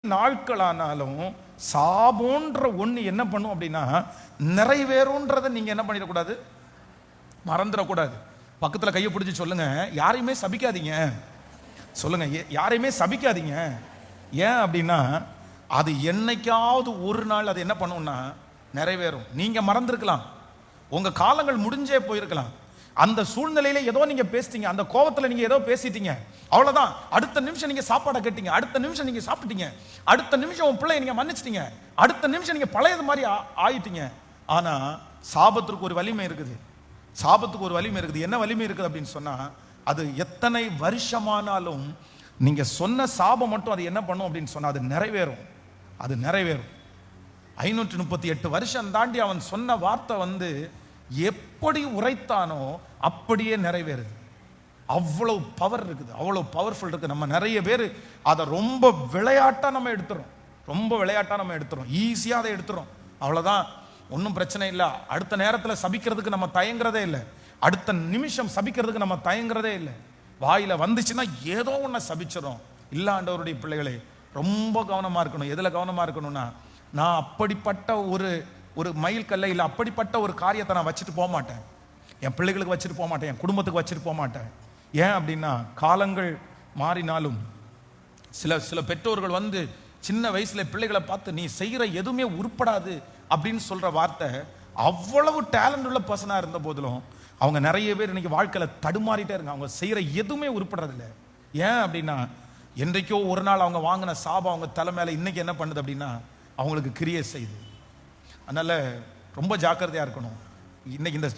நாட்களானாலும் சாபோன்ற ஒண்ணு என்ன பண்ணும் அப்படின்னா நிறைவேறும்ன்றதை நீங்க என்ன பண்ணிடக்கூடாது, மறந்துடக்கூடாது. பக்கத்துல கையை பிடிச்சி சொல்லுங்க, யாரையுமே சபிக்காதீங்க. சொல்லுங்க, யாரையுமே சபிக்காதீங்க. ஏன் அப்படின்னா அது என்னைக்காவது ஒரு நாள் அது என்ன பண்ணும்னா நிறைவேறும். நீங்க மறந்துருக்கலாம், உங்க காலங்கள் முடிஞ்சே போயிருக்கலாம். அந்த சூழ்நிலையில ஏதோ நீங்க பேசிட்டீங்க, அந்த கோபத்துல நீங்க ஏதோ பேசிட்டீங்க, அவ்வளவுதான். அடுத்த நிமிஷம் நீங்க சாப்பாடை கேட்டீங்க, அடுத்த நிமிஷம் நீங்க சாப்பிட்டீங்க, அடுத்த நிமிஷம் உன் பிள்ளைய நீங்க மன்னிச்சிட்டீங்க, அடுத்த நிமிஷம் நீங்க பழையது மாதிரி ஆயிட்டீங்க. ஆனா சாபத்திற்கு ஒரு வலிமை இருக்குது. சாபத்துக்கு ஒரு வலிமை இருக்குது. என்ன வலிமை இருக்குது அப்படின்னு சொன்னா, அது எத்தனை வருஷமானாலும் நீங்க சொன்ன சாபம் மட்டும் அது என்ன பண்ணும் அப்படின்னு சொன்னா அது நிறைவேறும். அது நிறைவேறும். 538 வருஷம் தாண்டி அவன் சொன்ன வார்த்தை எப்படி உரைத்தானோ அப்படியே நிறைவேறுது. அவ்வளவு பவர் இருக்குது, அவ்வளவு பவர்ஃபுல் இருக்கு. நம்ம நிறைய பேர் அதை ரொம்ப விளையாட்டா நம்ம எடுத்துறோம், ரொம்ப விளையாட்டா நம்ம எடுத்துறோம், ஈஸியா அதை எடுத்துறோம். அவ்வளவுதான், ஒன்றும் பிரச்சனை இல்லை. அடுத்த நேரத்தில் சபிக்கிறதுக்கு நம்ம தயங்குறதே இல்லை, அடுத்த நிமிஷம் சபிக்கிறதுக்கு நம்ம தயங்குறதே இல்லை. வாயில வந்துச்சுன்னா ஏதோ ஒன்று சபிச்சிடும். இல்ல ஆண்டவருடைய பிள்ளைகளே, ரொம்ப கவனமா இருக்கணும். எதுல கவனமா இருக்கணும்னா, நான் அப்படிப்பட்ட ஒரு மைல் கல்லை இல்லை அப்படிப்பட்ட ஒரு காரியத்தை நான் வச்சுட்டு போக மாட்டேன். என் பிள்ளைகளுக்கு வச்சுட்டு போக மாட்டேன், என் குடும்பத்துக்கு வச்சுட்டு போக மாட்டேன். ஏன் அப்படின்னா காலங்கள் மாறினாலும் சில பெற்றோர்கள் சின்ன வயசுல பிள்ளைகளை பார்த்து நீ செய்கிற எதுவுமே உருப்படாது அப்படின்னு சொல்ற வார்த்தை அவ்வளவு டேலண்ட் உள்ள பர்சனா இருந்த போதிலும் அவங்க நிறைய பேர் இன்னைக்கு வாழ்க்கையில தடுமாறிட்டே இருங்க. அவங்க செய்யற எதுவுமே உருப்படுறதில்லை. ஏன் அப்படின்னா என்றைக்கோ ஒரு நாள் அவங்க வாங்கின சாபம் அவங்க தலை மேல இன்னைக்கு என்ன பண்ணுது அப்படின்னா அவங்களுக்கு கிரியை செய்யுது. அதனால ரொம்ப ஜாக்கிரதையா இருக்கணும். இன்னைக்கு இந்த